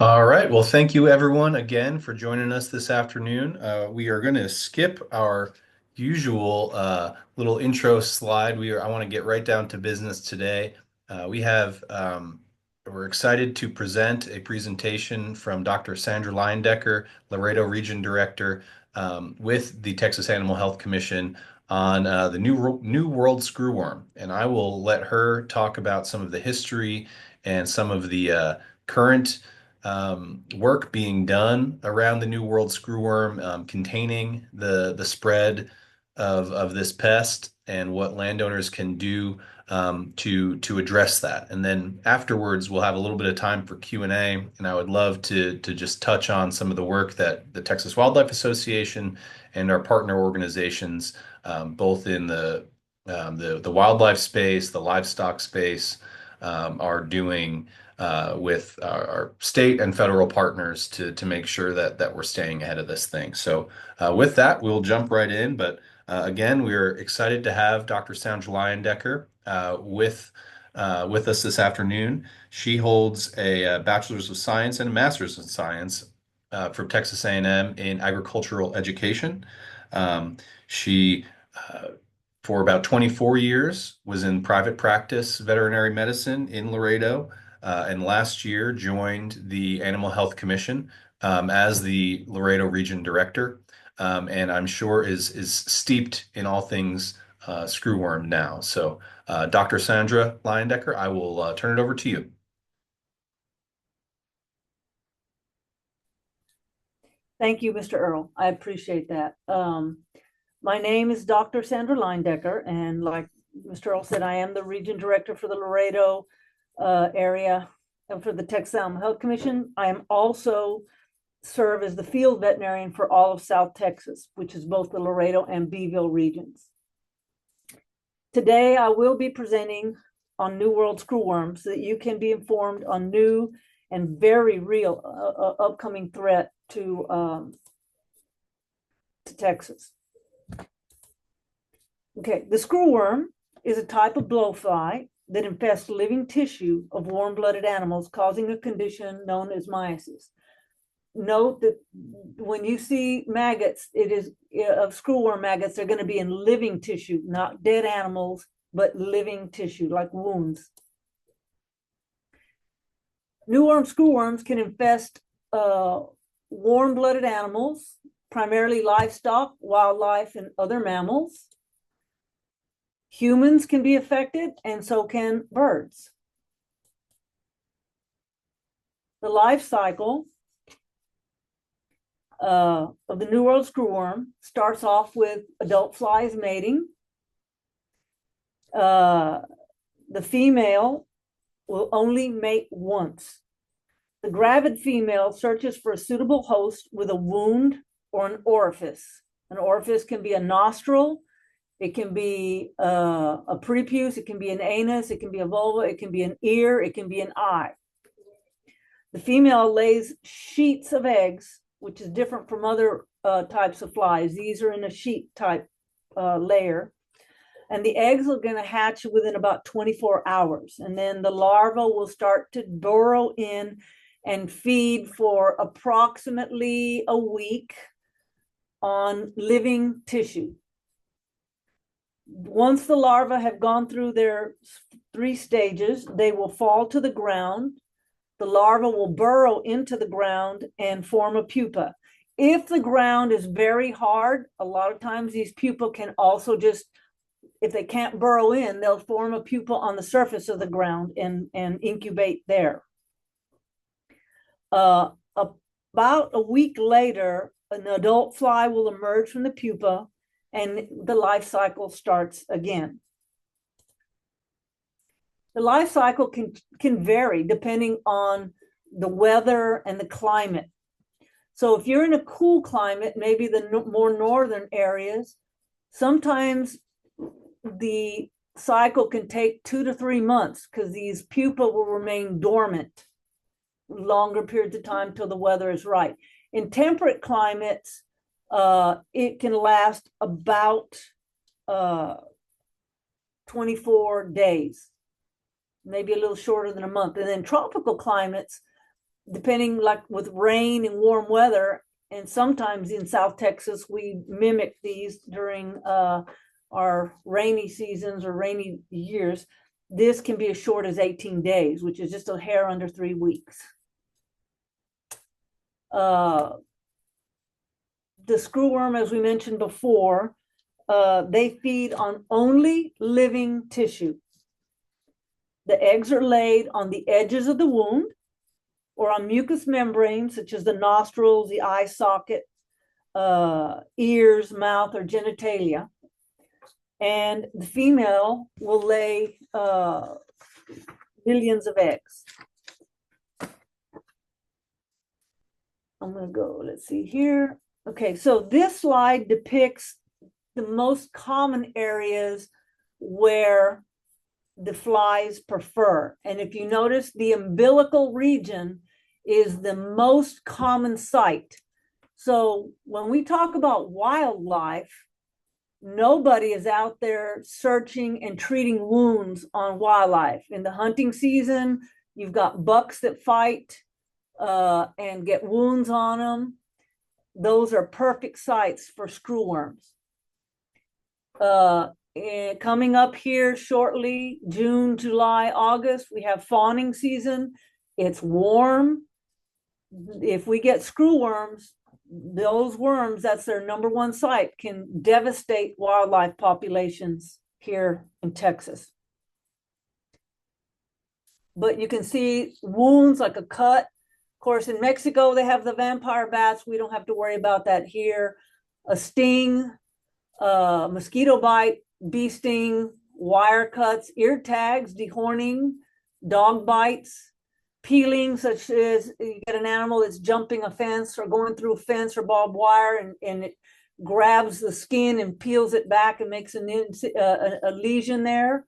All right. Well, thank you everyone again for joining us this afternoon. We are going to skip our usual little intro slide. I want to get right down to business today. We're excited to present a presentation from Dr. Sandra Leyendecker, Laredo Region Director, with the Texas Animal Health Commission on the new World Screwworm. And I will let her talk about some of the history and some of the current work being done around the New World Screwworm, containing the spread of this pest and what landowners can do to address that. And then afterwards, we'll have a little bit of time for Q&A, and I would love to just touch on some of the work that the Texas Wildlife Association and our partner organizations, both in the wildlife space, the livestock space, are doing with our state and federal partners to make sure that we're staying ahead of this thing. So with that, we'll jump right in. But again, we're excited to have Dr. Sandra Leyendecker with us this afternoon. She holds a Bachelor's of Science and a Master's of Science from Texas A&M in agricultural education. She for about 24 years was in private practice veterinary medicine in Laredo, and last year joined the Animal Health Commission as the Laredo Region Director, and I'm sure is steeped in all things screwworm now. So, Dr. Sandra Leyendecker, I will turn it over to you. Thank you, Mr. Earl. I appreciate that. My name is Dr. Sandra Leyendecker, and like Mr. Earl said, I am the Region Director for the Laredo area and for the Texas Animal Health Commission. I am also serve as the field veterinarian for all of South Texas, which is both the Laredo and Beeville regions. Today, I will be presenting on New World Screwworm so that you can be informed on new and very real upcoming threat to Texas. Okay, the screwworm is a type of blowfly that infests living tissue of warm-blooded animals, causing a condition known as mycosis. Note that when you see maggots, it is of screwworm maggots, they're going to be in living tissue, not dead animals, but living tissue like wounds. New worm screwworms can infest warm-blooded animals, primarily livestock, wildlife, and other mammals. Humans can be affected, and so can birds. The life cycle of the New World Screwworm starts off with adult flies mating. The female will only mate once. The gravid female searches for a suitable host with a wound or an orifice. An orifice can be a nostril, it can be a prepuce, it can be an anus, it can be a vulva, it can be an ear, it can be an eye. The female lays sheets of eggs, which is different from other types of flies. These are in a sheet type layer. And the eggs are going to hatch within about 24 hours. And then the larva will start to burrow in and feed for approximately a week on living tissue. Once the larvae have gone through their 3 stages, they will fall to the ground. The larva will burrow into the ground and form a pupa. If the ground is very hard, a lot of times these pupa can also just, if they can't burrow in, they'll form a pupa on the surface of the ground and incubate there. About a week later, an adult fly will emerge from the pupa and the life cycle starts again. The life cycle can vary depending on the weather and the climate. So if you're in a cool climate, maybe the more northern areas, sometimes the cycle can take 2 to 3 months because these pupa will remain dormant longer periods of time till the weather is right. In temperate climates, it can last about 24 days, maybe a little shorter than a month. And then tropical climates, depending, like with rain and warm weather, and sometimes in South Texas, we mimic these during our rainy seasons or rainy years. This can be as short as 18 days, which is just a hair under 3 weeks. The screwworm, as we mentioned before, they feed on only living tissue. The eggs are laid on the edges of the wound or on mucous membranes, such as the nostrils, the eye socket, ears, mouth, or genitalia. And the female will lay millions of eggs. I'm going to go, let's see here. Okay, so this slide depicts the most common areas where the flies prefer. And if you notice, the umbilical region is the most common site. So when we talk about wildlife, nobody is out there searching and treating wounds on wildlife. In the hunting season, you've got bucks that fight and get wounds on them. Those are perfect sites for screwworms. Coming up here shortly, June, July, August, we have fawning season. It's warm. If we get screwworms, those worms, that's their #1 site, can devastate wildlife populations here in Texas. But you can see wounds like a cut. Of course, in Mexico, they have the vampire bats. We don't have to worry about that here. A sting, mosquito bite, bee sting, wire cuts, ear tags, dehorning, dog bites, peeling, such as you get an animal that's jumping a fence or going through a fence or barbed wire, and it grabs the skin and peels it back and makes a lesion there.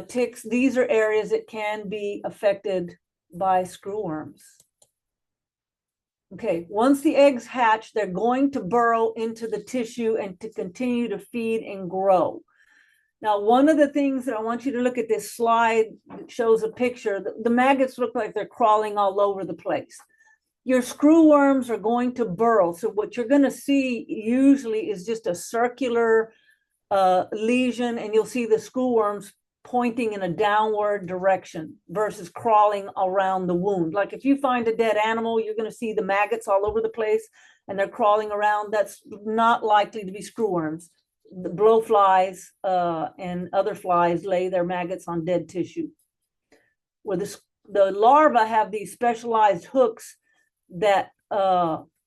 Ticks, these are areas that can be affected by screwworms. Okay, once the eggs hatch, they're going to burrow into the tissue and to continue to feed and grow. Now, one of the things that I want you to look at this slide that shows a picture, the maggots look like they're crawling all over the place. Your screwworms are going to burrow. So what you're going to see usually is just a circular lesion, and you'll see the screwworms pointing in a downward direction versus crawling around the wound. Like if you find a dead animal, you're going to see the maggots all over the place and they're crawling around. That's not likely to be screwworms. The blowflies and other flies lay their maggots on dead tissue. Where the larvae have these specialized hooks that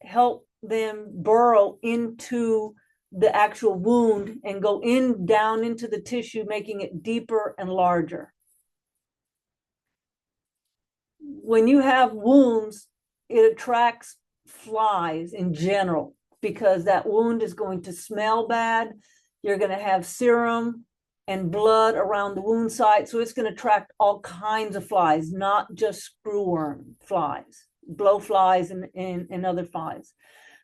help them burrow into the actual wound and go down into the tissue, making it deeper and larger. When you have wounds, it attracts flies in general because that wound is going to smell bad. You're going to have serum and blood around the wound site. So it's going to attract all kinds of flies, not just screwworm flies, blowflies and other flies.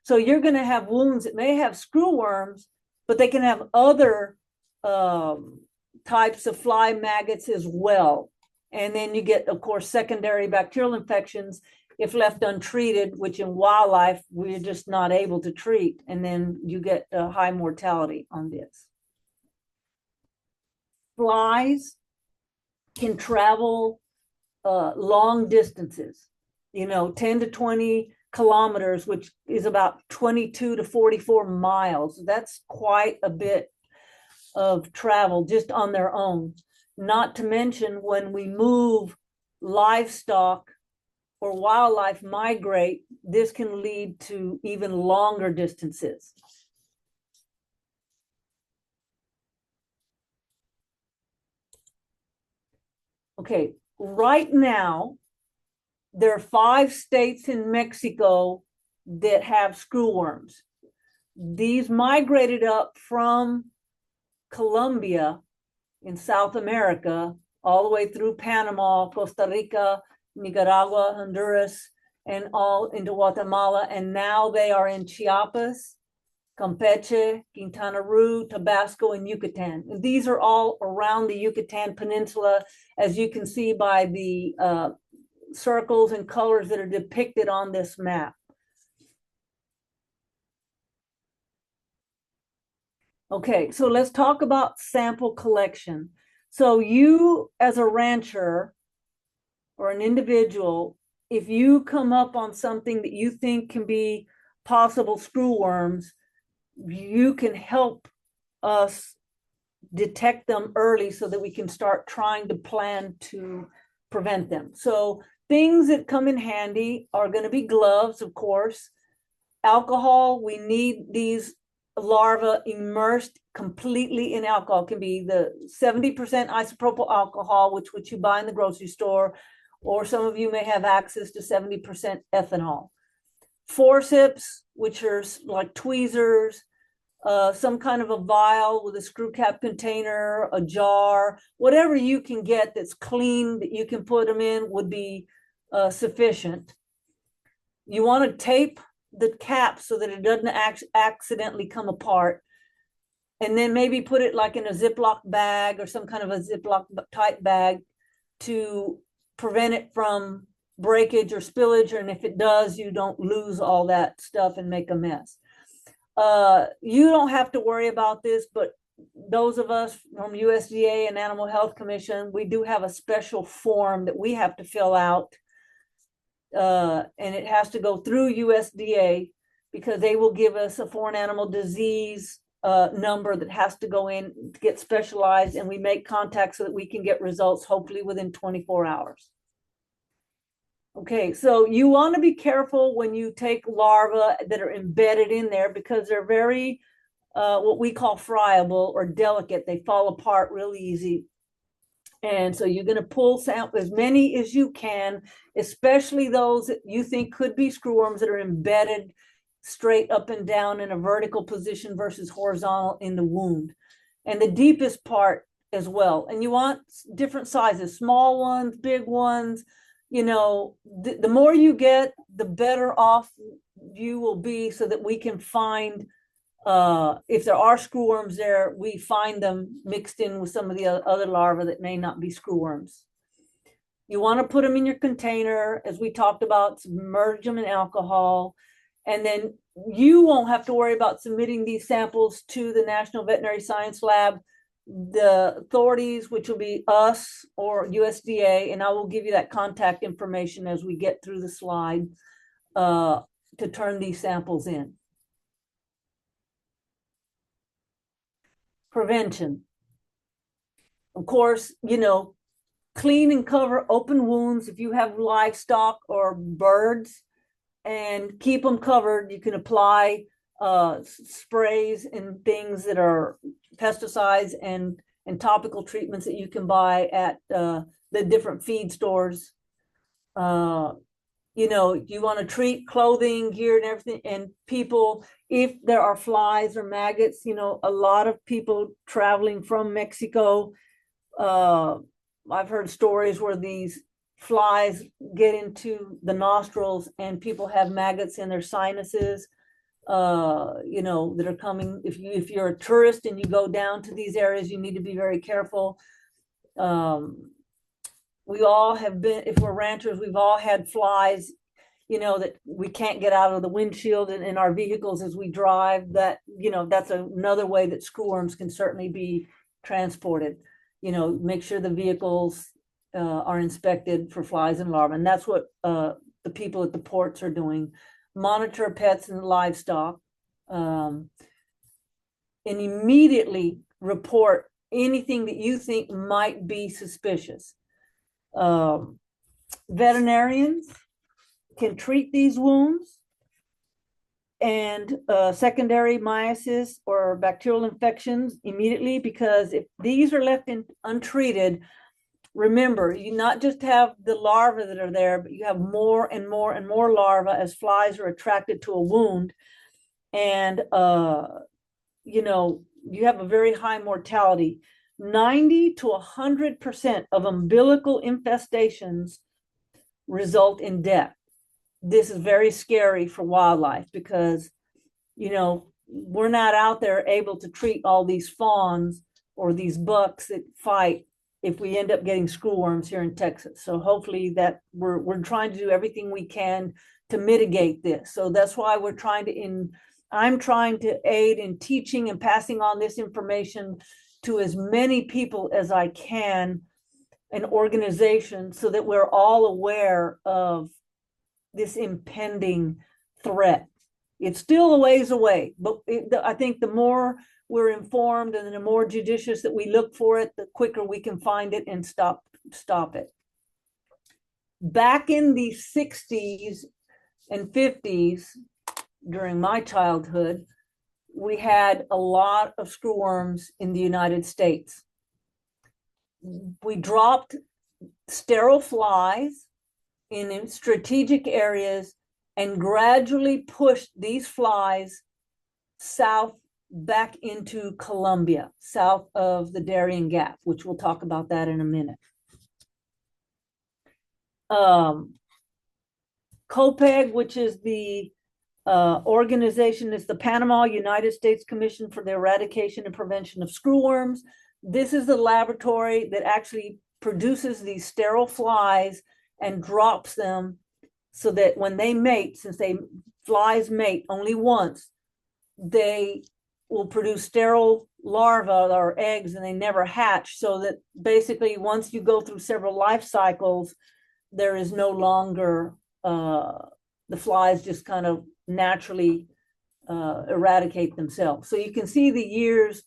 So you're going to have wounds that may have screwworms, but they can have other types of fly maggots as well. And then you get, of course, secondary bacterial infections if left untreated, which in wildlife, we're just not able to treat. And then you get a high mortality on this. Flies can travel long distances, 10 to 20 kilometers, which is about 22 to 44 miles. That's quite a bit of travel just on their own. Not to mention when we move livestock or wildlife migrate, this can lead to even longer distances. Okay, right now, there are 5 states in Mexico that have screwworms. These migrated up from Colombia in South America, all the way through Panama, Costa Rica, Nicaragua, Honduras, and all into Guatemala. And now they are in Chiapas, Campeche, Quintana Roo, Tabasco, and Yucatan. And these are all around the Yucatan Peninsula, as you can see by the circles and colors that are depicted on this map. Okay, so let's talk about sample collection. So you, as a rancher or an individual, if you come up on something that you think can be possible screwworms, you can help us detect them early so that we can start trying to plan to prevent them. So things that come in handy are going to be gloves, of course. Alcohol, we need these larvae immersed completely in alcohol. It can be the 70% isopropyl alcohol, which you buy in the grocery store, or some of you may have access to 70% ethanol. Forceps, which are like tweezers, some kind of a vial with a screw cap container, a jar, whatever you can get that's clean that you can put them in would be sufficient. You want to tape the cap so that it doesn't accidentally come apart, and then maybe put it like in a Ziploc bag or some kind of a Ziploc type bag to prevent it from breakage or spillage, and if it does, you don't lose all that stuff and make a mess. You don't have to worry about this, but those of us from USDA and Animal Health Commission, we do have a special form that we have to fill out, and it has to go through USDA because they will give us a foreign animal disease number that has to go in to get specialized, and we make contact so that we can get results hopefully within 24 hours. Okay, so you want to be careful when you take larvae that are embedded in there because they're very, what we call friable or delicate. They fall apart really easy. And so you're going to pull as many as you can, especially those that you think could be screwworms that are embedded straight up and down in a vertical position versus horizontal in the wound. And the deepest part as well. And you want different sizes, small ones, big ones. You know, the more you get, the better off you will be so that we can find, if there are screwworms there, we find them mixed in with some of the other larvae that may not be screwworms. You want to put them in your container, as we talked about, submerge them in alcohol, and then you won't have to worry about submitting these samples to the National Veterinary Science Lab. The authorities, which will be us or USDA, and I will give you that contact information as we get through the slide to turn these samples in. Prevention. Of course, you know, clean and cover open wounds if you have livestock or birds, and keep them covered. You can apply sprays and things that are pesticides and topical treatments that you can buy at the different feed stores. You know, you want to treat clothing, gear, and everything, and people, if there are flies or maggots, you know, a lot of people traveling from Mexico, I've heard stories where these flies get into the nostrils and people have maggots in their sinuses, you know, that are coming. If you're a tourist and you go down to these areas, you need to be very careful. We all have been, if we're ranchers, we've all had flies, you know, that we can't get out of the windshield in our vehicles as we drive. That, you know, that's another way that screwworms can certainly be transported. You know, make sure the vehicles are inspected for flies and larvae. And that's what the people at the ports are doing. Monitor pets and livestock, and immediately report anything that you think might be suspicious. Veterinarians can treat these wounds and secondary myiasis or bacterial infections immediately, because if these are left untreated, remember, you not just have the larvae that are there, but you have more and more and more larvae as flies are attracted to a wound. And, you know, you have a very high mortality. 90 to 100% of umbilical infestations result in death. This is very scary for wildlife because, you know, we're not out there able to treat all these fawns or these bucks that fight if we end up getting screwworms here in Texas. So hopefully that we're trying to do everything we can to mitigate this. So that's why I'm trying to aid in teaching and passing on this information to as many people as I can, an organization, so that we're all aware of this impending threat. It's still a ways away, but I think the more we're informed and the more judicious that we look for it, the quicker we can find it and stop it. Back in the 60s and 50s, during my childhood, we had a lot of screwworms in the United States. We dropped sterile flies in strategic areas and gradually pushed these flies south back into Colombia, south of the Darien Gap, which we'll talk about that in a minute. COPEG, which is the organization, is the Panama United States Commission for the Eradication and Prevention of Screwworms. This is the laboratory that actually produces these sterile flies and drops them so that when they mate, since flies mate only once, they will produce sterile larvae or eggs and they never hatch, so that basically once you go through several life cycles, there is no longer, the flies just kind of naturally eradicate themselves. So you can see the years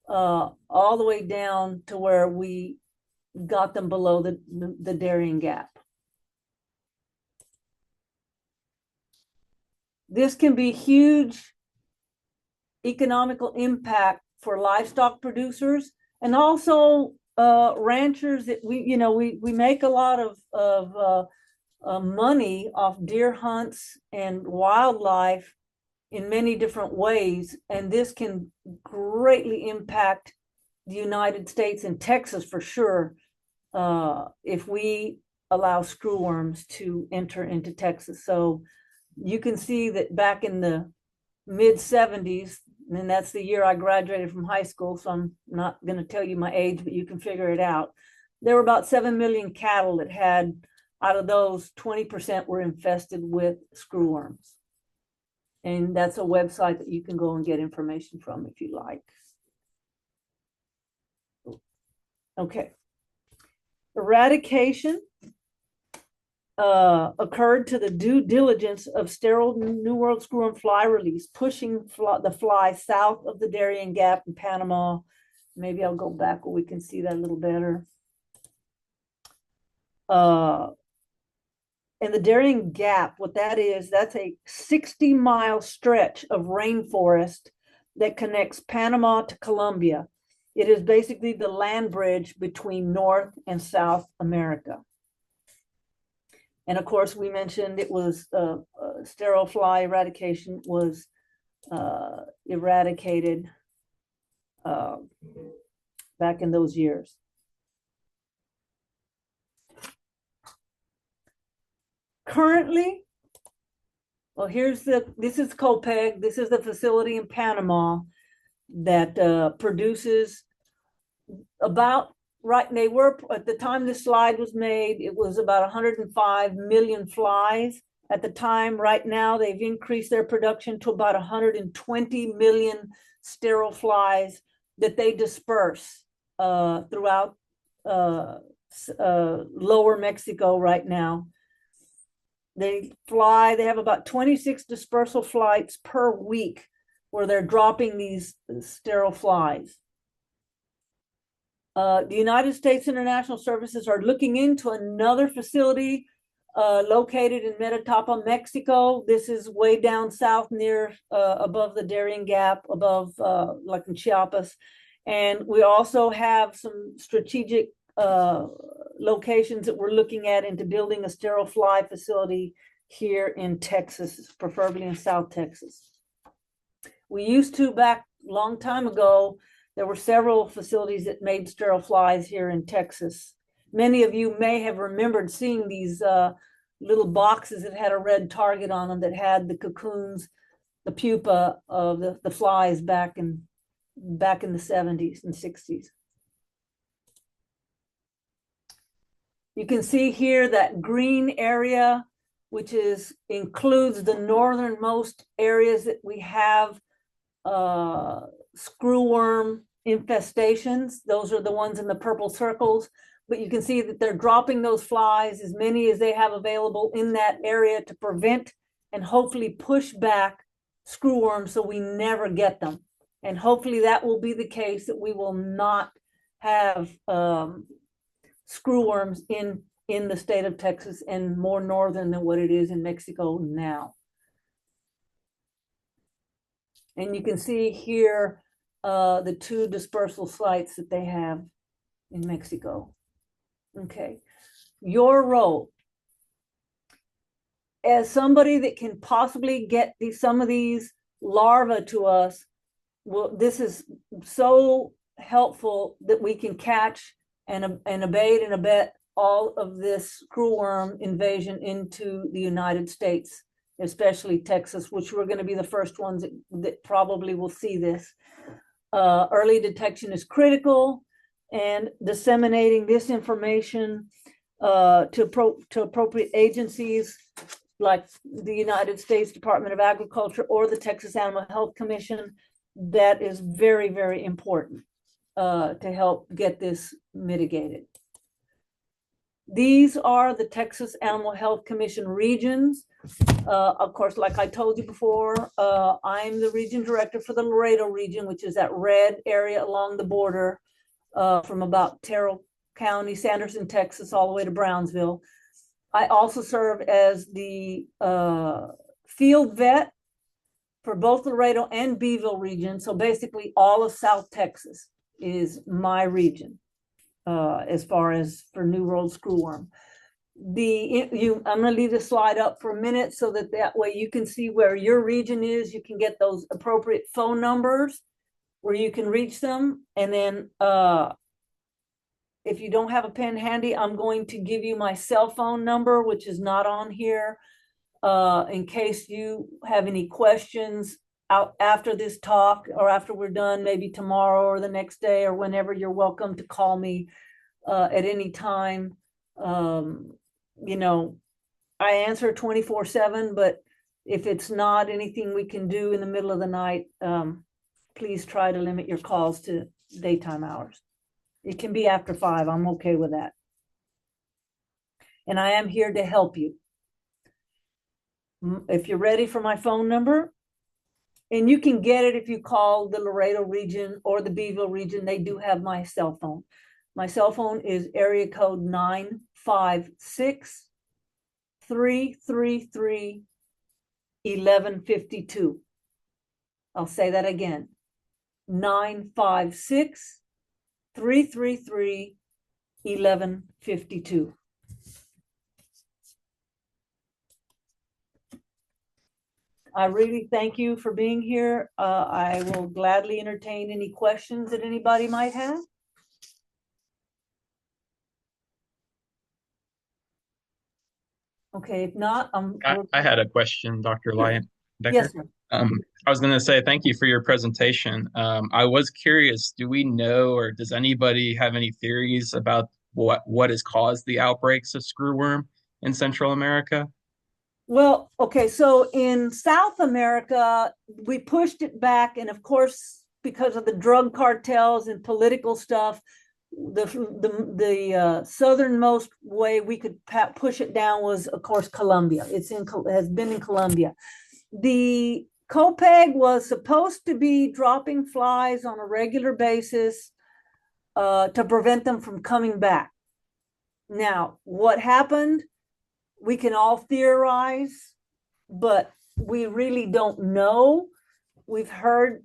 all the way down to where we got them below the Darien Gap. This can be huge economical impact for livestock producers and also ranchers. That we make a lot of money off deer hunts and wildlife in many different ways, and this can greatly impact the United States and Texas for sure if we allow screwworms to enter into Texas. So you can see that back in the mid 70s, and that's the year I graduated from high school, so I'm not going to tell you my age, but you can figure it out. There were about 7 million cattle that had, out of those, 20% were infested with screwworms. And that's a website that you can go and get information from if you like. Okay. Eradication occurred to the due diligence of sterile New World Screwworm fly release, pushing the fly south of the Darien Gap in Panama. Maybe I'll go back where we can see that a little better. And the Darien Gap, what that is, that's a 60-mile stretch of rainforest that connects Panama to Colombia. It is basically the land bridge between North and South America. And of course, we mentioned it was sterile fly eradication was eradicated back in those years. Currently, well, this is COPEG. This is the facility in Panama that produces about, right, they were, at the time this slide was made, it was about 105 million flies at the time. Right now, they've increased their production to about 120 million sterile flies that they disperse throughout lower Mexico right now. They have about 26 dispersal flights per week where they're dropping these sterile flies. The United States International Services are looking into another facility located in Metatapa, Mexico. This is way down south near above the Darien Gap, above like in Chiapas. And we also have some strategic locations that we're looking at into building a sterile fly facility here in Texas, preferably in South Texas. We used to, back a long time ago, there were several facilities that made sterile flies here in Texas. Many of you may have remembered seeing these little boxes that had a red target on them that had the cocoons, the pupa of the flies back in the 70s and 60s. You can see here that green area, which includes the northernmost areas that we have screwworm infestations. Those are the ones in the purple circles. But you can see that they're dropping those flies, as many as they have available in that area, to prevent and hopefully push back screwworms so we never get them. And hopefully that will be the case, that we will not have screwworms in the state of Texas, and more northern than what it is in Mexico now. And you can see here the 2 dispersal sites that they have in Mexico. Okay, your role as somebody that can possibly get some of these larvae to us, well, this is so helpful that we can catch and abate and abet all of this screwworm invasion into the United States, especially Texas, which we're going to be the first ones that probably will see this. Early detection is critical, and disseminating this information to appropriate agencies like the United States Department of Agriculture or the Texas Animal Health Commission, that is very, very important to help get this mitigated. These are the Texas Animal Health Commission regions. Of course, like I told you before, I'm the region director for the Laredo region, which is that red area along the border from about Terrell County, Sanderson, Texas, all the way to Brownsville. I also serve as the field vet for both Laredo and Beeville region. So basically all of South Texas is my region as far as for New World Screwworm. I'm going to leave the slide up for a minute so that way you can see where your region is. You can get those appropriate phone numbers where you can reach them. And then if you don't have a pen handy, I'm going to give you my cell phone number, which is not on here, in case you have any questions out after this talk or after we're done, maybe tomorrow or the next day or whenever. You're welcome to call me at any time. You know, I answer 24/7, but if it's not anything we can do in the middle of the night, please try to limit your calls to daytime hours. It can be after 5. I'm okay with that. And I am here to help you. If you're ready for my phone number, and you can get it if you call the Laredo region or the Beeville region, they do have my cell phone. My cell phone is area code 956-333-1152. I'll say that again, 956-333-1152. I really thank you for being here. I will gladly entertain any questions that anybody might have. Okay, if not, I had a question, Dr. Leyendecker. Yes, sir. I was going to say thank you for your presentation. I was curious, do we know, or does anybody have any theories about what has caused the outbreaks of screwworm in Central America? Well, okay, so in South America, we pushed it back, and of course, because of the drug cartels and political stuff, the southernmost way we could push it down was, of course, Colombia. Has been in Colombia. The COPEG was supposed to be dropping flies on a regular basis to prevent them from coming back. Now, what happened? We can all theorize, but we really don't know. We've heard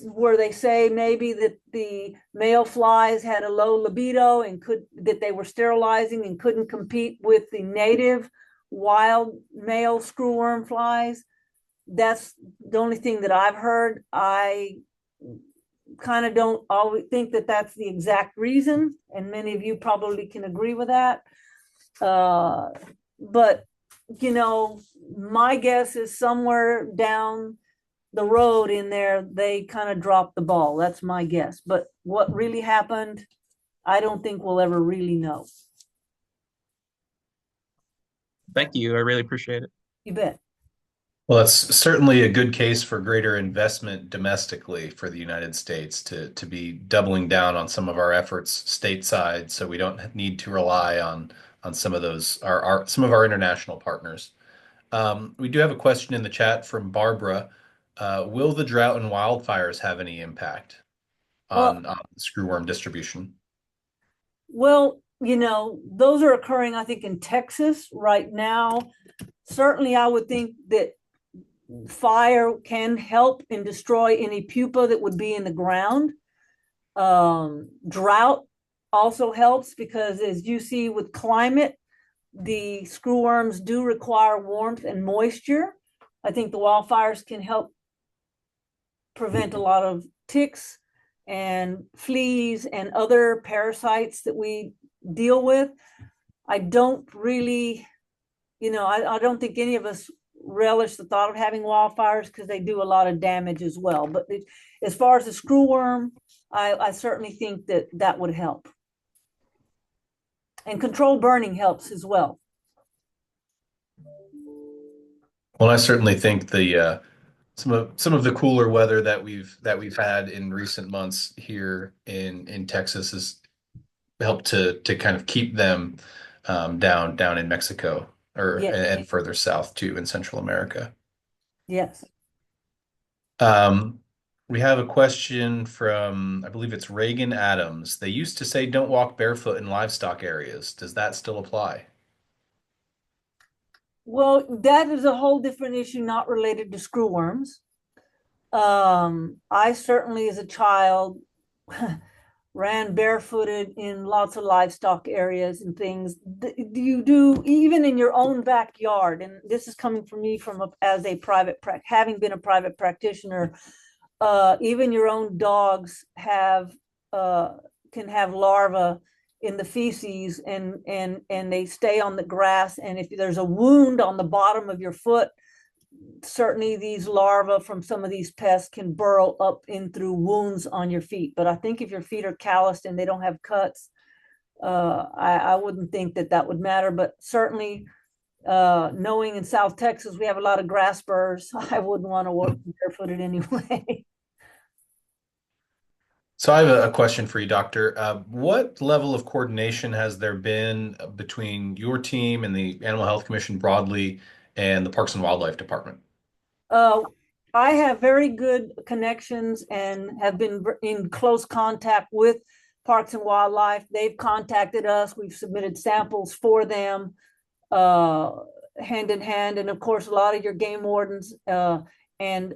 where they say maybe that the male flies had a low libido and that they were sterilizing and couldn't compete with the native wild male screwworm flies. That's the only thing that I've heard. I kind of don't always think that that's the exact reason, and many of you probably can agree with that. But, you know, my guess is somewhere down the road in there, they kind of dropped the ball. That's my guess. But what really happened, I don't think we'll ever really know. Thank you. I really appreciate it. You bet. Well, that's certainly a good case for greater investment domestically for the United States to be doubling down on some of our efforts stateside, so we don't need to rely on some of those our some of our international partners. We do have a question in the chat from Barbara. Will the drought and wildfires have any impact Well, on screwworm distribution? well, those are occurring, I think, in Texas right now. Certainly, I would think that fire can help and destroy any pupa that would be in the ground. Drought also helps because, as you see with climate, the screwworms do require warmth and moisture. I think the wildfires can help prevent a lot of ticks and fleas and other parasites that we deal with. I don't really, I don't think any of us relish the thought of having wildfires because they do a lot of damage as well. But as far as the screwworm, I certainly think that would help. And controlled burning helps as well. Well, I certainly think the some of the cooler weather that we've had in recent months here in Texas has helped to kind of keep them down in Mexico Yes. and further south too in Central America. Yes. We have a question from, I believe it's Reagan Adams. They used to say don't walk barefoot in livestock areas. Does that still apply? Well, that is a whole different issue, not related to screwworms. I certainly, as a child, ran barefooted in lots of livestock areas and things. You do even in your own backyard, and this is coming from me as a having been a private practitioner. Even your own dogs can have larvae in the feces, and they stay on the grass. And if there's a wound on the bottom of your foot, certainly these larvae from some of these pests can burrow up in through wounds on your feet. But I think if your feet are calloused and they don't have cuts, I wouldn't think that would matter. But certainly, knowing in South Texas we have a lot of grass burrs, I wouldn't want to walk barefooted anyway. So I have a question for you, Doctor. What level of coordination has there been between your team and the Animal Health Commission broadly and the Parks and Wildlife Department? I have very good connections and have been in close contact with Parks and Wildlife. They've contacted us. We've submitted samples for them, hand in hand. And of course, a lot of your game wardens and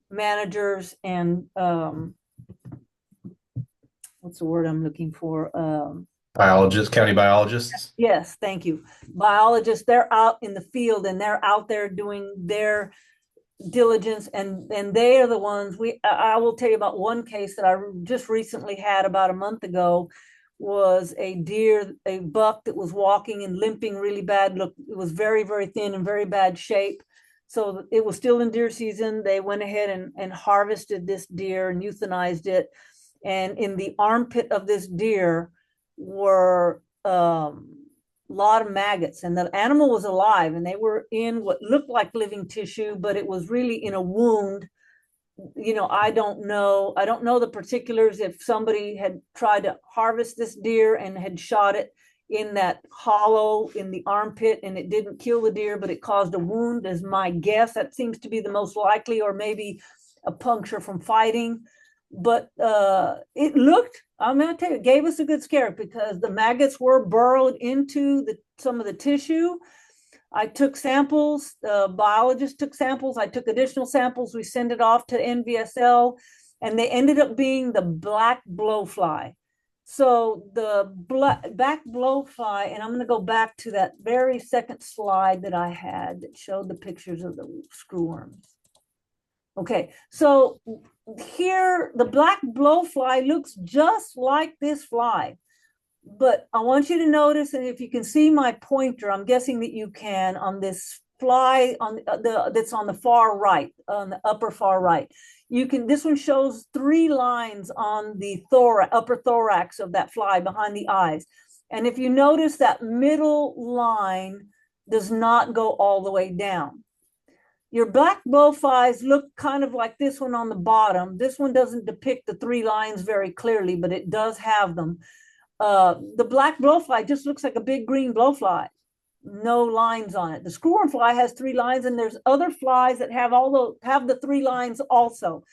managers and what's the word I'm looking for? Biologists, county biologists? Yes, thank you. Biologists, they're out in the field and they're out there doing their diligence, and they are the ones I will tell you about one case that I just recently had about a month ago. Was a buck that was walking and limping really bad. Look, it was very, very thin and very bad shape. So it was still in deer season. They went ahead and harvested this deer and euthanized it. And in the armpit of this deer were a lot of maggots, and the animal was alive, and they were in what looked like living tissue, but it was really in a wound. I don't know the particulars if somebody had tried to harvest this deer and had shot it in that hollow in the armpit and it didn't kill the deer, but it caused a wound, is my guess. That seems to be the most likely, or maybe a puncture from fighting. But it looked, I'm going to tell you, it gave us a good scare because the maggots were burrowed into some of the tissue. I took samples, the biologist took samples, I took additional samples, we sent it off to NVSL, and they ended up being the black blowfly. So the black blowfly, and I'm going to go back to that very second slide that I had that showed the pictures of the screwworms. Okay, so here the black blowfly looks just like this fly, but I want you to notice, and if you can see my pointer, I'm guessing that you can, on this fly on that's on the far right, on the upper far right. This one shows 3 lines on the upper thorax of that fly behind the eyes. And if you notice, that middle line does not go all the way down. Your black blowflies look kind of like this one on the bottom. This one doesn't depict the 3 lines very clearly, but it does have them. The black blowfly just looks like a big green blowfly, no lines on it. The screwworm fly has 3 lines, and there's other flies that have the 3 lines also.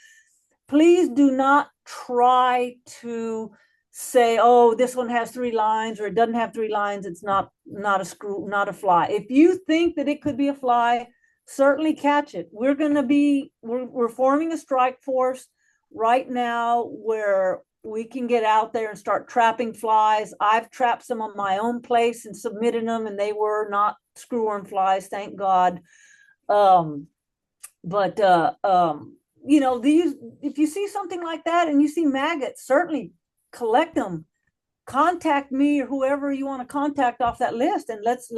Please do not try to say, oh, this one has 3 lines or it doesn't have 3 lines. It's not a fly. If you think that it could be a fly, certainly catch it. We're forming a strike force right now where we can get out there and start trapping flies. I've trapped some on my own place and submitted them, and they were not screwworm flies, thank God. You know, if you see something like that and you see maggots, certainly collect them. Contact me or whoever you want to contact off that list, and let's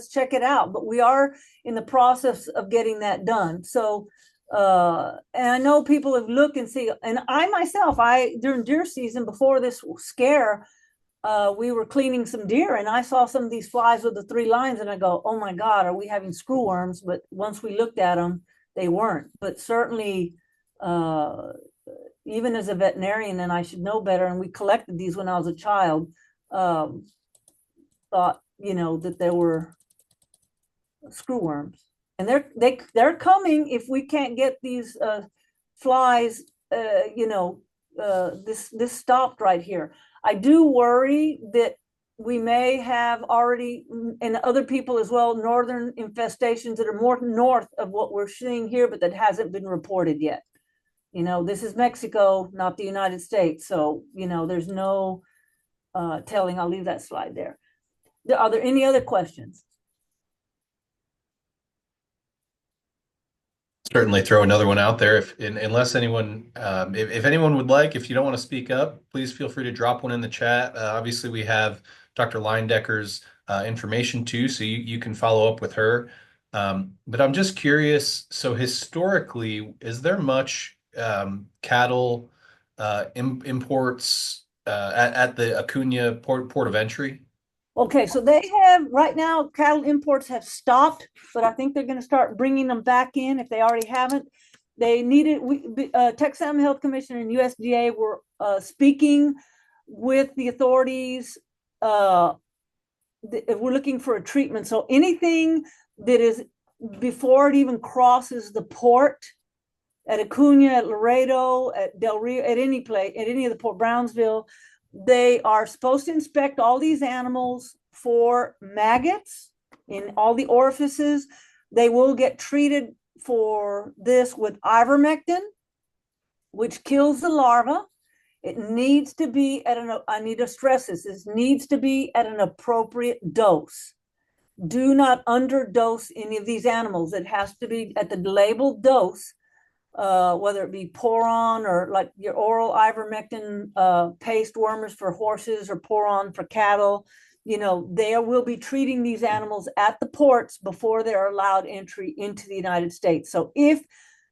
check it out. But we are in the process of getting that done. So, and I know people have looked and see, and I myself, during deer season before this scare, we were cleaning some deer, and I saw some of these flies with the 3 lines, and I go, oh my God, are we having screwworms? But once we looked at them, they weren't. But certainly, even as a veterinarian, and I should know better, and we collected these when I was a child, thought, you know, that there were screwworms. And they're coming if we can't get these flies, this stopped right here. I do worry that we may have already, and other people as well, northern infestations that are more north of what we're seeing here, but that hasn't been reported yet. You know, this is Mexico, not the United States. So, you know, there's no telling. I'll leave that slide there. Are there any other questions? Certainly throw another one out there unless anyone, if anyone would like, if you don't want to speak up, please feel free to drop one in the chat. Obviously, we have Dr. Leyendecker's information too, so you can follow up with her. But I'm just curious, so historically, is there much cattle imports at the Acuna port of entry? Okay, so they have, right now, cattle imports have stopped, but I think they're going to start bringing them back in if they already haven't. They needed, Texas Animal Health Commission and USDA were speaking with the authorities. We're looking for a treatment. So anything that is before it even crosses the port at Acuna, at Laredo, at Del Rio, at any place, at any of the port, Brownsville, they are supposed to inspect all these animals for maggots in all the orifices. They will get treated for this with ivermectin, which kills the larva. It needs to be at I need to stress this, needs to be at an appropriate dose. Do not underdose any of these animals. It has to be at the labeled dose. Whether it be Poron or like your oral ivermectin paste wormers for horses or Poron for cattle, you know, they will be treating these animals at the ports before they're allowed entry into the United States. So if,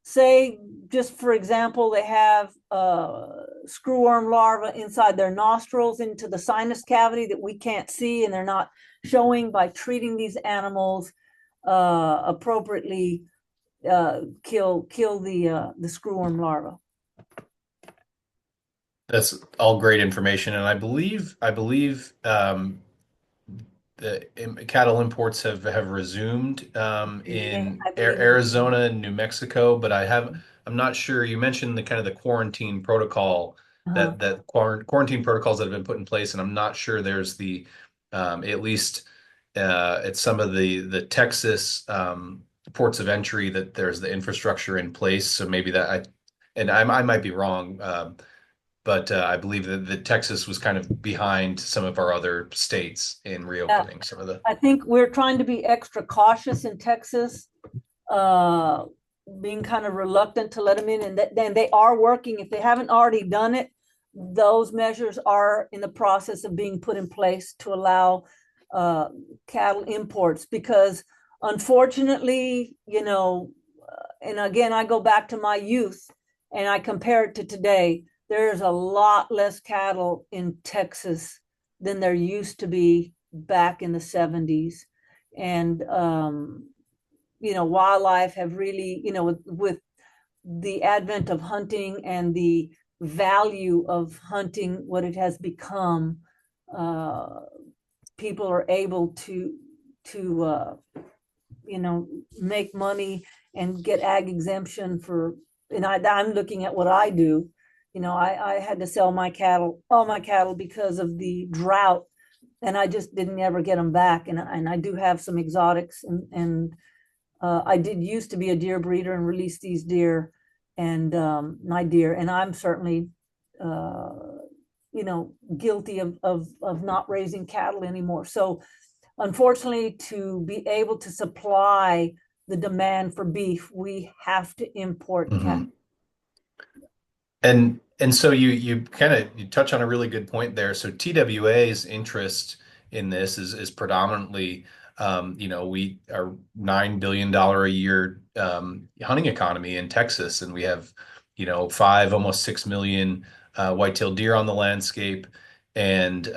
say, just for example, they have screwworm larvae inside their nostrils into the sinus cavity that we can't see, and they're not showing, by treating these animals appropriately, kill the screwworm larva. That's all great information, and I believe the cattle imports have resumed in Arizona and New Mexico, but I'm not sure. You mentioned the kind of the quarantine protocol that quarantine protocols that have been put in place, and I'm not sure there's the at least at some of the Texas ports of entry that there's the infrastructure in place. So maybe that I might be wrong, but I believe that Texas was kind of behind some of our other states in reopening some of the. I think we're trying to be extra cautious in Texas, being kind of reluctant to let them in, and then they are working. If they haven't already done it, those measures are in the process of being put in place to allow cattle imports, because unfortunately, you know, and again, I go back to my youth and I compare it to today. There's a lot less cattle in Texas than there used to be back in the 70s. And, wildlife have really, with the advent of hunting and the value of hunting, what it has become, people are able to make money and get ag exemption for, and I'm looking at what I do. I had to sell all my cattle because of the drought, and I just didn't ever get them back. And I do have some exotics, and I did used to be a deer breeder and release these deer and my deer, and I'm certainly guilty of not raising cattle anymore. So unfortunately, to be able to supply the demand for beef, we have to import cattle. And so you kind of you touch on a really good point there. So TWA's interest in this is predominantly, we are $9 billion a year hunting economy in Texas, and we have, 5, almost 6 million white-tailed deer on the landscape, and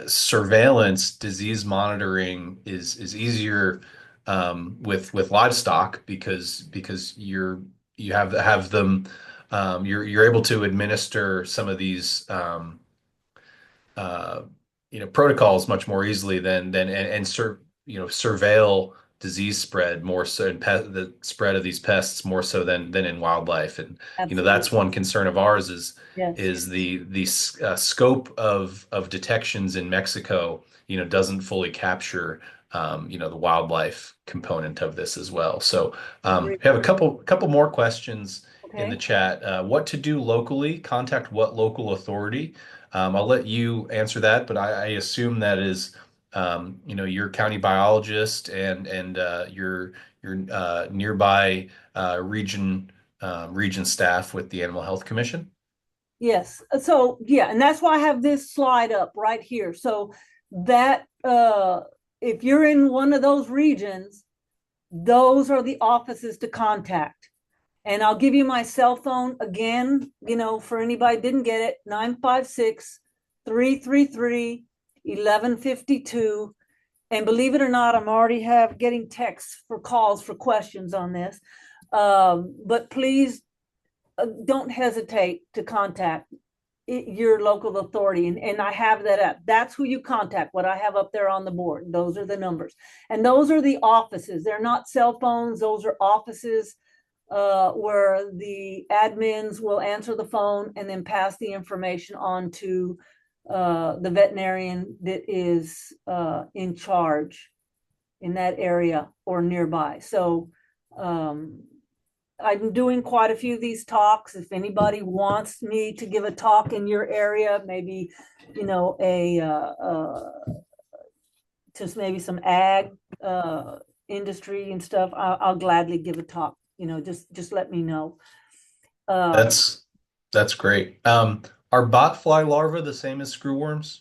surveillance, disease monitoring is easier with livestock because you have them. You're able to administer some of these uh, protocols much more easily and surveil disease spread more so, and the spread of these pests more so than in wildlife. And that's Absolutely. one concern of ours is Yes. the scope of detections in Mexico doesn't fully capture the wildlife component of this as well. So we have a couple more questions in the Okay. chat. What to do locally? Contact what local authority? I'll let you answer that, but I assume that is, your county biologist and your nearby region staff with the Animal Health Commission. Yes. So yeah, and that's why I have this slide up right here. So that if you're in one of those regions, those are the offices to contact. And I'll give you my cell phone again, for anybody who didn't get it, 956-333-1152. And believe it or not, I'm already getting texts for calls for questions on this. But please don't hesitate to contact your local authority. And I have that up. That's who you contact, what I have up there on the board. Those are the numbers. And those are the offices. They're not cell phones. Those are offices where the admins will answer the phone and then pass the information on to the veterinarian that is in charge in that area or nearby. So I'm doing quite a few of these talks. If anybody wants me to give a talk in your area, maybe, just maybe some ag industry and stuff, I'll gladly give a talk. Just let me know. That's great. Are botfly larvae the same as screwworms?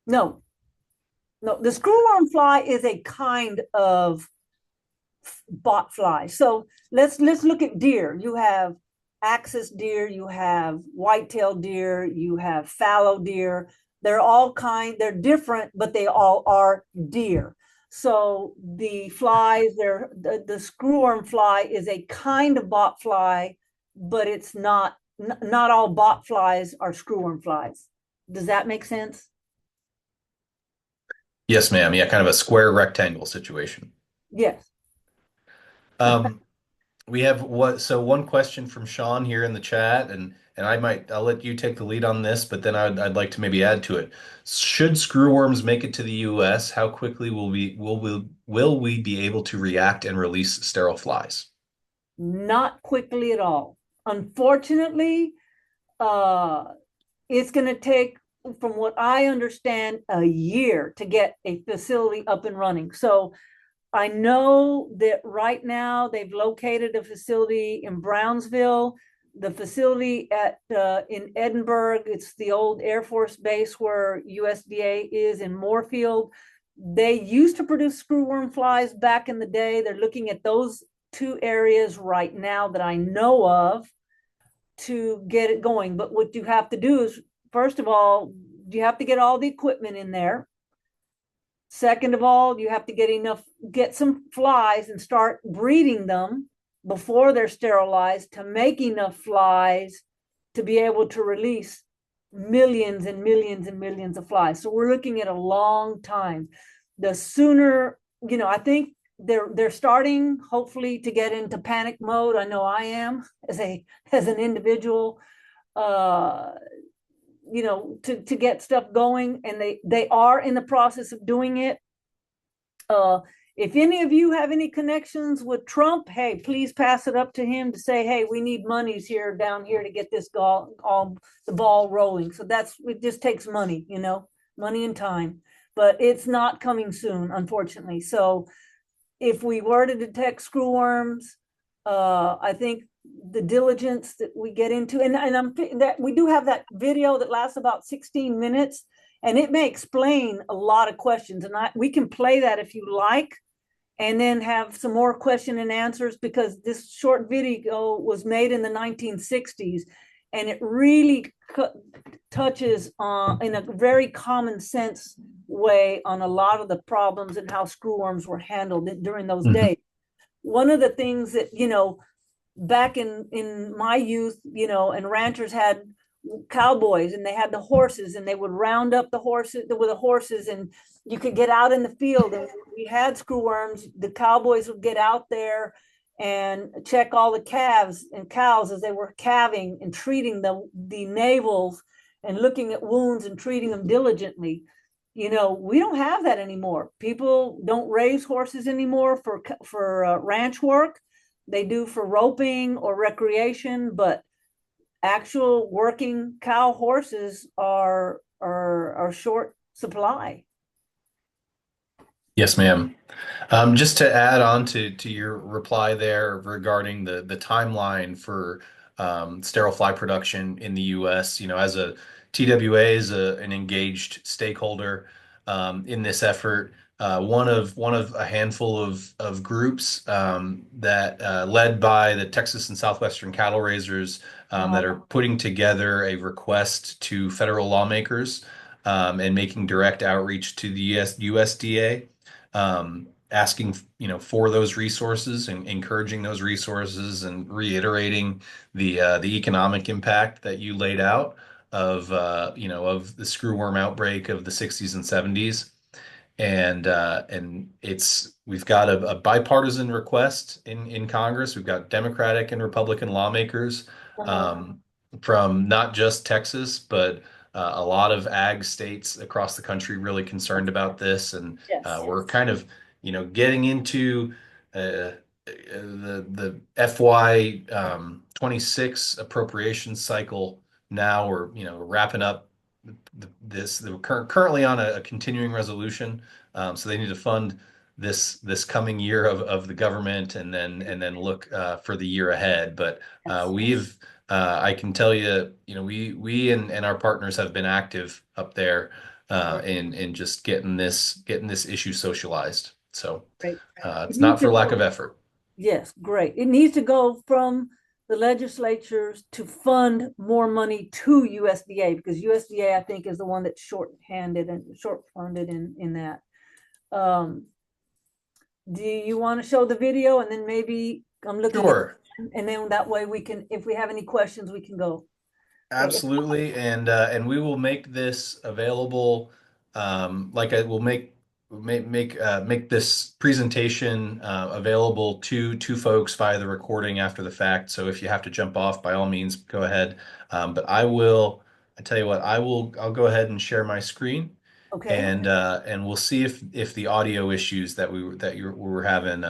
No, the screwworm fly is a kind of bot fly. So let's look at deer. You have axis deer, you have white-tailed deer, you have fallow deer. They're different, but they all are deer. So the flies, the screwworm fly is a kind of bot fly, but it's not all bot flies are screwworm flies. Does that make sense? Yes, ma'am. Yeah, kind of a square rectangle situation. Yes. We have one question from Sean here in the chat, and I'll let you take the lead on this, but then I'd like to maybe add to it. Should screwworms make it to the US, how quickly will we be able to react and release sterile flies? Not quickly at all. Unfortunately, it's going to take, from what I understand, a year to get a facility up and running. So I know that right now they've located a facility in Brownsville, the facility in Edinburgh. It's the old Air Force base where USDA is in Moorfield. They used to produce screwworm flies back in the day. They're looking at those two areas right now that I know of to get it going. But what you have to do is, first of all, you have to get all the equipment in there. Second of all, you have to get some flies and start breeding them before they're sterilized to make enough flies to be able to release millions and millions and millions of flies. So we're looking at a long time. The sooner, I think they're starting hopefully to get into panic mode. I know I am as an individual, to get stuff going, and they are in the process of doing it. If any of you have any connections with Trump, hey, please pass it up to him to say, hey, we need monies down here to get this all the ball rolling. So it just takes money, money and time, but it's not coming soon, unfortunately. So if we were to detect screwworms, I think the diligence that we get into, and that we do have that video that lasts about 16 minutes, and it may explain a lot of questions, and we can play that if you like, and then have some more question and answers, because this short video was made in the 1960s, and it really touches on, in a very common sense way, on a lot of the problems and how screwworms were handled during those days. One of the things that, back in my youth, and ranchers had cowboys, and they had the horses, and they would round up the horses, and you could get out in the field, and we had screwworms. The cowboys would get out there and check all the calves and cows as they were calving, and treating the navels and looking at wounds and treating them diligently. We don't have that anymore. People don't raise horses anymore for ranch work. They do for roping or recreation, but actual working cow horses are short supply. Yes, ma'am. Just to add on to your reply there regarding the timeline for sterile fly production in the U.S., as a TWA is an engaged stakeholder in this effort. One of a handful of groups that led by the Texas and Southwestern cattle raisers that are putting together a request to federal lawmakers and making direct outreach to the USDA, asking for those resources and encouraging those resources, and reiterating the economic impact that you laid out of of the screwworm outbreak of the 60s and 70s. And we've got a bipartisan request in Congress. We've got Democratic and Republican lawmakers from not just Texas, but a lot of ag states across the country really concerned about this. And we're kind of getting into the FY 26 appropriations cycle now. We're wrapping up we're currently on a continuing resolution, so they need to fund this coming year of the government, and then look for the year ahead. But I can tell you, we and our partners have been active up there in just getting this issue socialized. So it's not for lack of effort. Yes, great. It needs to go from the legislatures to fund more money to USDA, because USDA, I think, is the one that's short-handed and short-funded in that. Do you want to show the video, and then maybe I'm looking Sure. and then that way we can, if we have any questions, we can go. Absolutely, and we will make this available. We'll make this presentation available to folks via the recording after the fact. So if you have to jump off, by all means, go ahead. But I tell you what, I'll go ahead and share my screen. Okay. And we'll see if the audio issues that we were having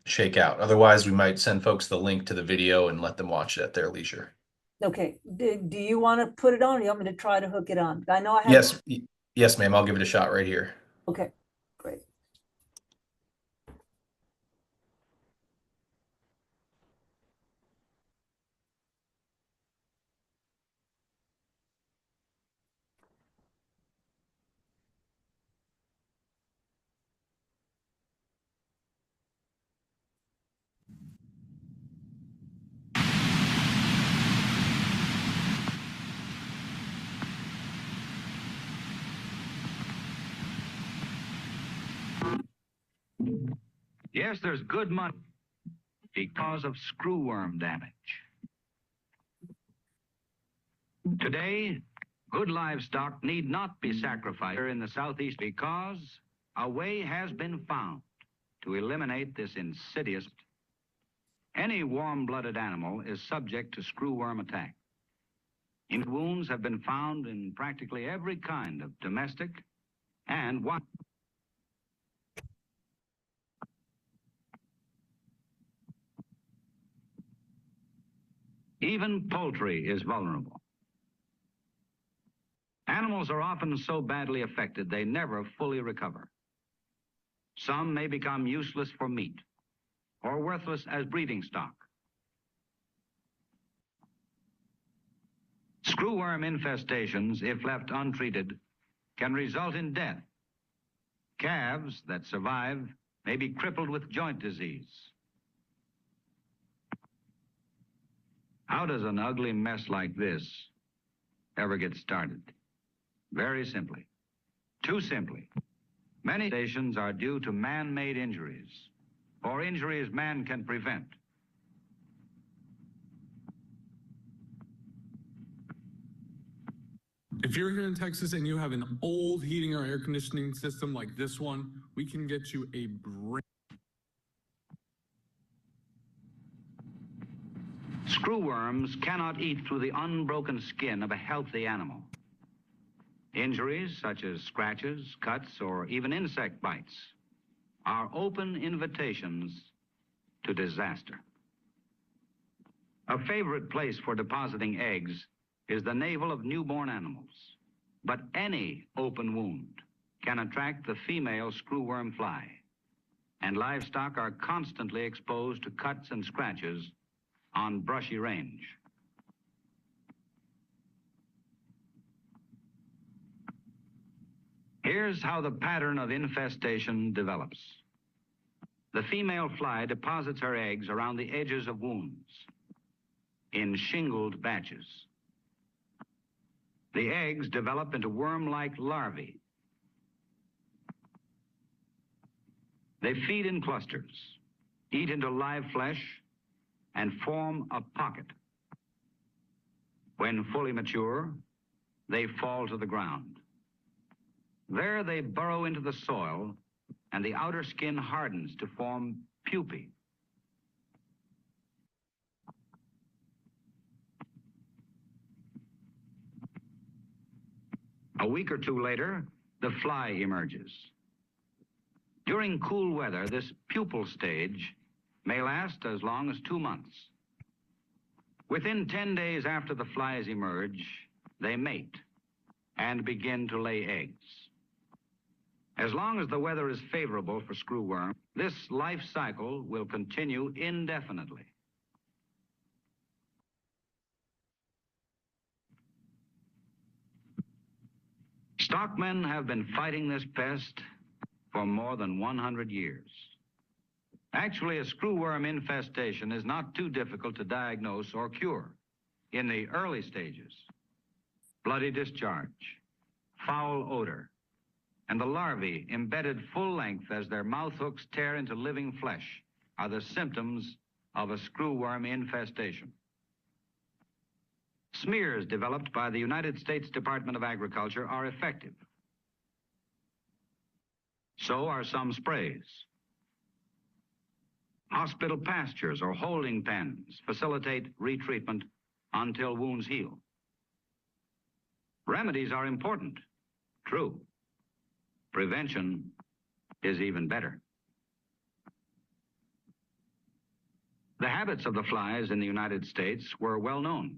shake out. Otherwise, we might send folks the link to the video and let them watch it at their leisure. Okay. Do you want to put it on, or you want me to try to hook it on? I know I have. Yes, ma'am. I'll give it a shot right here. Okay, great. Yes, there's good money because of screwworm damage. Today, good livestock need not be sacrificed in the southeast because a way has been found to eliminate this insidious. Any warm-blooded animal is subject to screwworm attack. Wounds have been found in practically every kind of domestic and wild. Even poultry is vulnerable. Animals are often so badly affected they never fully recover. Some may become useless for meat or worthless as breeding stock. Screwworm infestations, if left untreated, can result in death. Calves that survive may be crippled with joint disease. How does an ugly mess like this ever get started? Very simply. Too simply. Many infestations are due to man-made injuries, or injuries man can prevent. If you're here in Texas and you have an old heating or air conditioning system like this one, we can get you a brand. Screwworms cannot eat through the unbroken skin of a healthy animal. Injuries such as scratches, cuts, or even insect bites are open invitations to disaster. A favorite place for depositing eggs is the navel of newborn animals. But any open wound can attract the female screwworm fly, and livestock are constantly exposed to cuts and scratches on brushy range. Here's how the pattern of infestation develops. The female fly deposits her eggs around the edges of wounds in shingled batches. The eggs develop into worm-like larvae. They feed in clusters, eat into live flesh, and form a pocket. When fully mature, they fall to the ground. There they burrow into the soil, and the outer skin hardens to form pupae. A week or two later, the fly emerges. During cool weather, this pupal stage may last as long as 2 months. Within 10 days after the flies emerge, they mate and begin to lay eggs. As long as the weather is favorable for screwworm, this life cycle will continue indefinitely. Stockmen have been fighting this pest for more than 100 years. Actually, a screwworm infestation is not too difficult to diagnose or cure. In the early stages, bloody discharge, foul odor, and the larvae embedded full length as their mouth hooks tear into living flesh are the symptoms of a screwworm infestation. Smears developed by the United States Department of Agriculture are effective. So are some sprays. Hospital pastures or holding pens facilitate retreatment until wounds heal. Remedies are important, true. Prevention is even better. The habits of the flies in the United States were well known.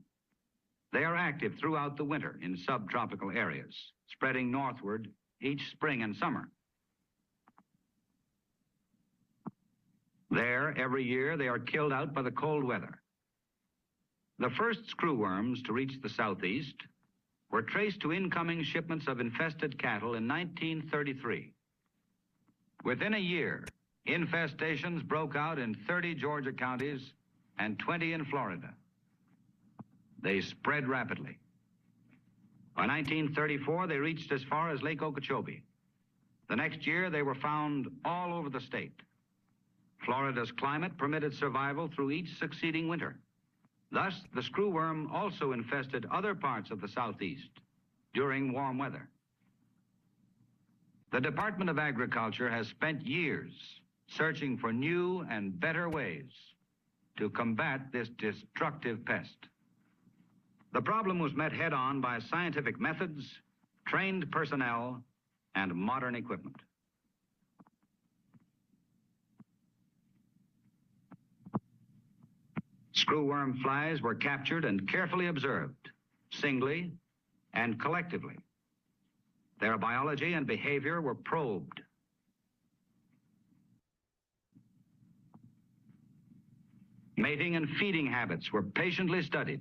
They are active throughout the winter in subtropical areas, spreading northward each spring and summer. There, every year, they are killed out by the cold weather. The first screwworms to reach the southeast were traced to incoming shipments of infested cattle in 1933. Within a year, infestations broke out in 30 Georgia counties and 20 in Florida. They spread rapidly. By 1934, they reached as far as Lake Okeechobee. The next year, they were found all over the state. Florida's climate permitted survival through each succeeding winter. Thus, the screwworm also infested other parts of the Southeast during warm weather. The Department of Agriculture has spent years searching for new and better ways to combat this destructive pest. The problem was met head-on by scientific methods, trained personnel, and modern equipment. Screwworm flies were captured and carefully observed, singly and collectively. Their biology and behavior were probed. Mating and feeding habits were patiently studied.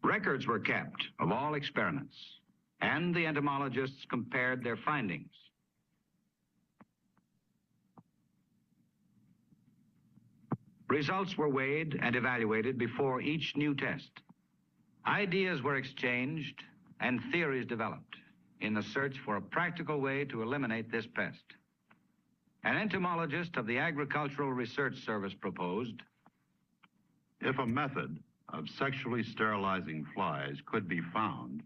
Records were kept of all experiments, and the entomologists compared their findings. Results were weighed and evaluated before each new test. Ideas were exchanged and theories developed in the search for a practical way to eliminate this pest. An entomologist of the Agricultural Research Service proposed, if a method of sexually sterilizing flies could be found,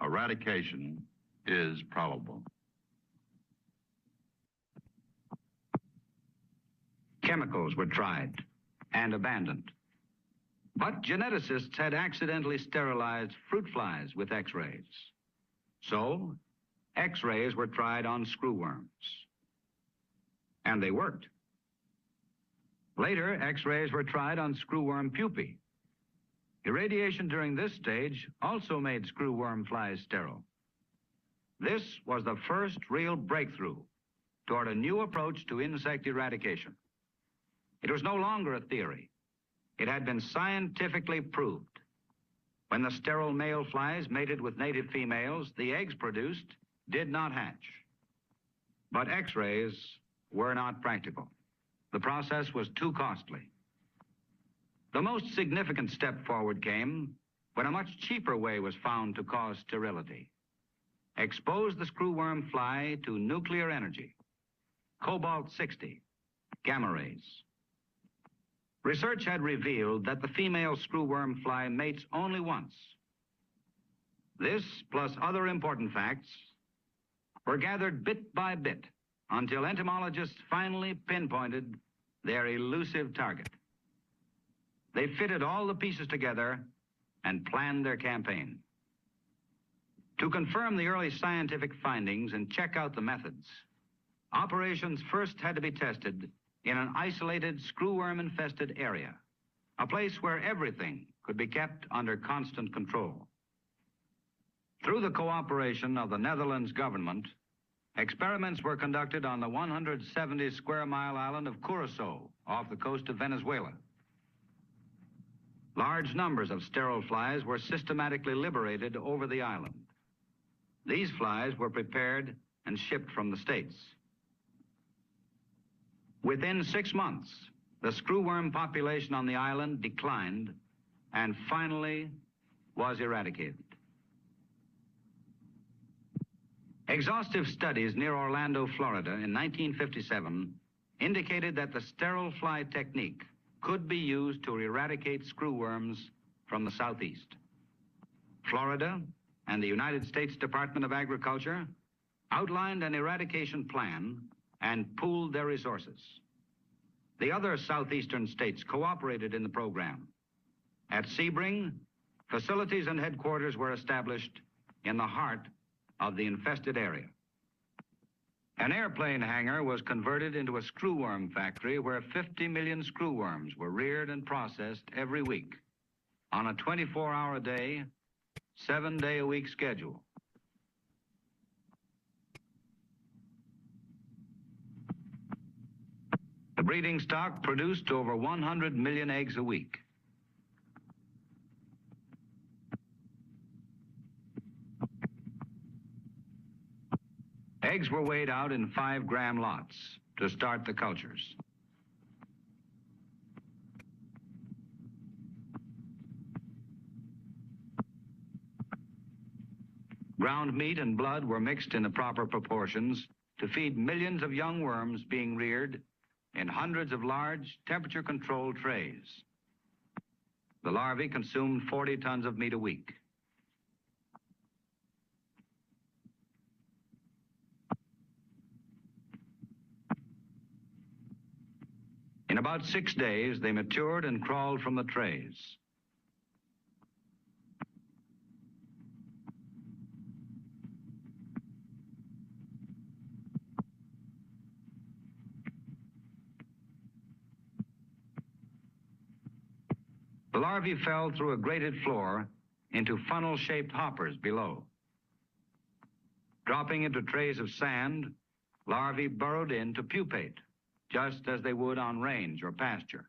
eradication is probable. Chemicals were tried and abandoned. But geneticists had accidentally sterilized fruit flies with X-rays. So, X-rays were tried on screwworms. And they worked. Later, X-rays were tried on screwworm pupae. Irradiation during this stage also made screwworm flies sterile. This was the first real breakthrough toward a new approach to insect eradication. It was no longer a theory. It had been scientifically proved. When the sterile male flies mated with native females, the eggs produced did not hatch. But X-rays were not practical. The process was too costly. The most significant step forward came when a much cheaper way was found to cause sterility. Expose the screwworm fly to nuclear energy, cobalt-60, gamma rays. Research had revealed that the female screwworm fly mates only once. This, plus other important facts, were gathered bit by bit until entomologists finally pinpointed their elusive target. They fitted all the pieces together and planned their campaign. To confirm the early scientific findings and check out the methods, operations first had to be tested in an isolated screwworm-infested area, a place where everything could be kept under constant control. Through the cooperation of the Netherlands government, experiments were conducted on the 170-square-mile island of Curacao off the coast of Venezuela. Large numbers of sterile flies were systematically liberated over the island. These flies were prepared and shipped from the States. Within 6 months, the screwworm population on the island declined and finally was eradicated. Exhaustive studies near Orlando, Florida in 1957 indicated that the sterile fly technique could be used to eradicate screwworms from the Southeast. Florida and the United States Department of Agriculture outlined an eradication plan and pooled their resources. The other southeastern states cooperated in the program. At Sebring, facilities and headquarters were established in the heart of the infested area. An airplane hangar was converted into a screwworm factory where 50 million screwworms were reared and processed every week on a 24-hour-a-day, 7-day-a-week schedule. The breeding stock produced over 100 million eggs a week. Eggs were weighed out in 5-gram lots to start the cultures. Ground meat and blood were mixed in the proper proportions to feed millions of young worms being reared in hundreds of large, temperature-controlled trays. The larvae consumed 40 tons of meat a week. In about 6 days, they matured and crawled from the trays. The larvae fell through a grated floor into funnel-shaped hoppers below. Dropping into trays of sand, larvae burrowed in to pupate, just as they would on range or pasture.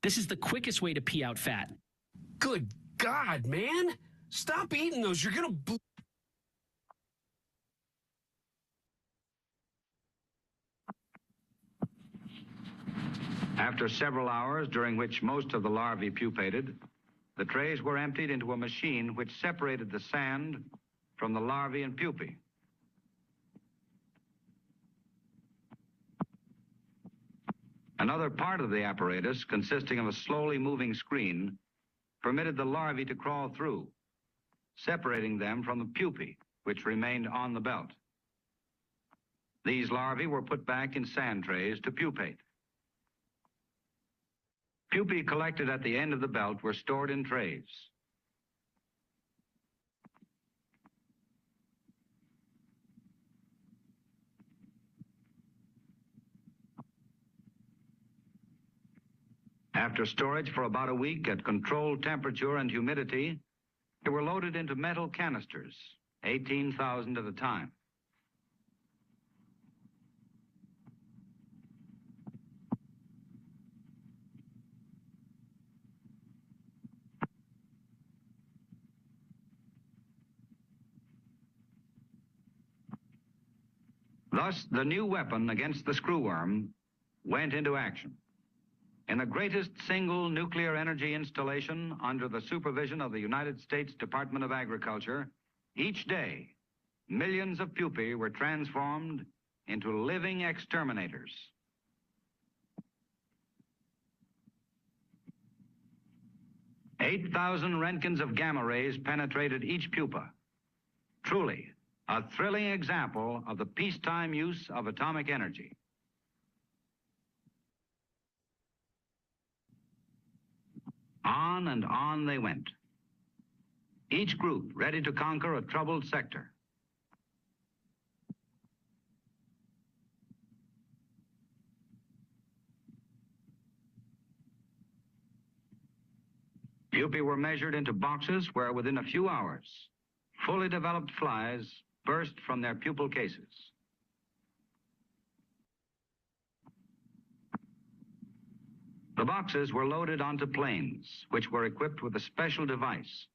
This is the quickest way to pee out fat. Good God, man! Stop eating those. You're gonna. After several hours, during which most of the larvae pupated, the trays were emptied into a machine which separated the sand from the larvae and pupae. Another part of the apparatus, consisting of a slowly moving screen, permitted the larvae to crawl through, separating them from the pupae, which remained on the belt. These larvae were put back in sand trays to pupate. Pupae collected at the end of the belt were stored in trays. After storage for about a week at controlled temperature and humidity, they were loaded into metal canisters, 18,000 at a time. Thus, the new weapon against the screwworm went into action. In the greatest single nuclear energy installation under the supervision of the United States Department of Agriculture, each day, millions of pupae were transformed into living exterminators. "8,000 Roentgens of gamma rays penetrated each pupa. Truly, a thrilling example of the peacetime use of atomic energy." On and on they went, each group ready to conquer a troubled sector. Pupae were measured into boxes where within a few hours, fully developed flies burst from their pupal cases. The boxes were loaded onto planes, which were equipped with a special device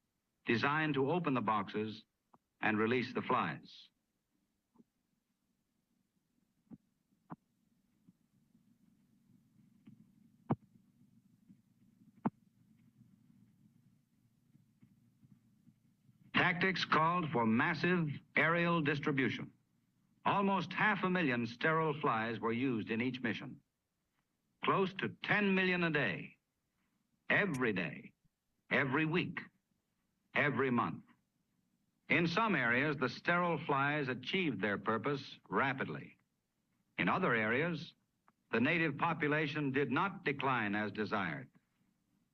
designed to open the boxes and release the flies. Tactics called for massive aerial distribution. Almost 500,000 sterile flies were used in each mission. Close to 10 million a day, every week, every month. In some areas, the sterile flies achieved their purpose rapidly. In other areas, the native population did not decline as desired.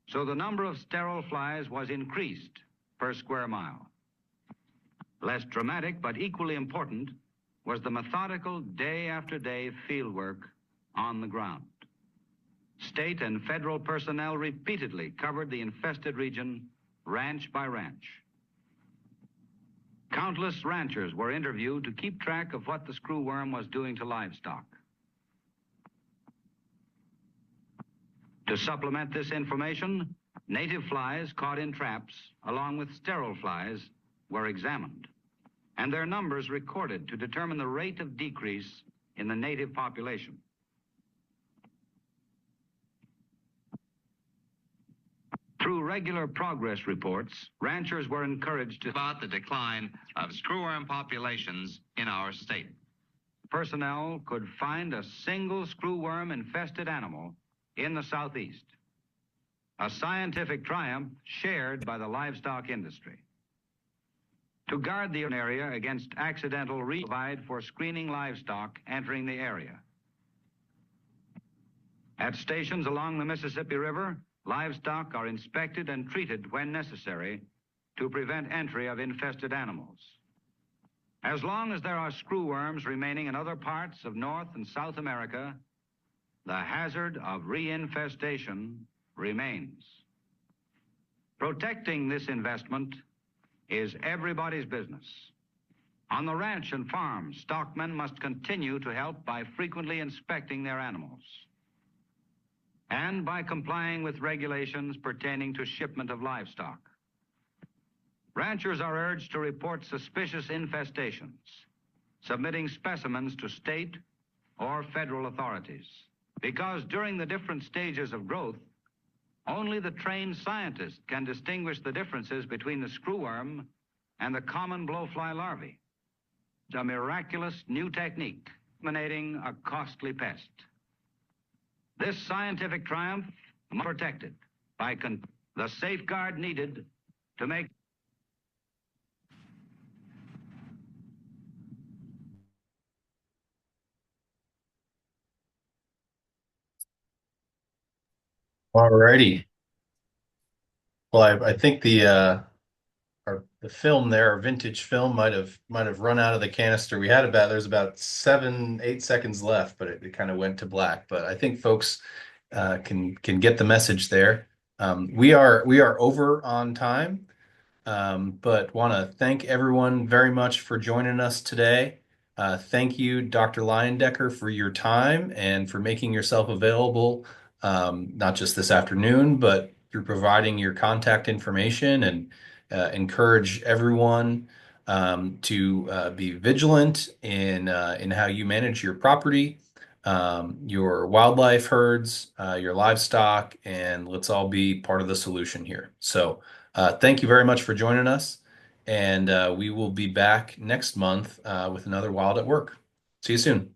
So the number of sterile flies was increased per square mile. Less dramatic, but equally important, was the methodical day after day fieldwork on the ground. State and federal personnel repeatedly covered the infested region, ranch by ranch. Countless ranchers were interviewed to keep track of what the screwworm was doing to livestock. To supplement this information, native flies caught in traps, along with sterile flies, were examined, and their numbers recorded to determine the rate of decrease in the native population. Through regular progress reports, ranchers were encouraged to about the decline of screwworm populations in our state. Personnel could find a single screwworm-infested animal in the Southeast, a scientific triumph shared by the livestock industry. To guard the area against accidental provide for screening livestock entering the area. At stations along the Mississippi River, livestock are inspected and treated when necessary to prevent entry of infested animals. As long as there are screwworms remaining in other parts of North and South America, the hazard of reinfestation remains. Protecting this investment is everybody's business. On the ranch and farm, stockmen must continue to help by frequently inspecting their animals and by complying with regulations pertaining to shipment of livestock. Ranchers are urged to report suspicious infestations, submitting specimens to state or federal authorities, because during the different stages of growth, only the trained scientist can distinguish the differences between the screwworm and the common blowfly larvae. It's a miraculous new technique, eliminating a costly pest. This scientific triumph must be protected by the safeguard needed to make Alrighty. Well, I think the film there, our vintage film, might have run out of the canister. There's about 7-8 seconds left, but it kind of went to black. But I think folks can get the message there. We are over on time, but want to thank everyone very much for joining us today. Thank you, Dr. Leyendecker, for your time and for making yourself available, not just this afternoon, but through providing your contact information, and encourage everyone to be vigilant in how you manage your property, your wildlife herds, your livestock, and let's all be part of the solution here. So thank you very much for joining us, and we will be back next month with another Wild at Work. See you soon.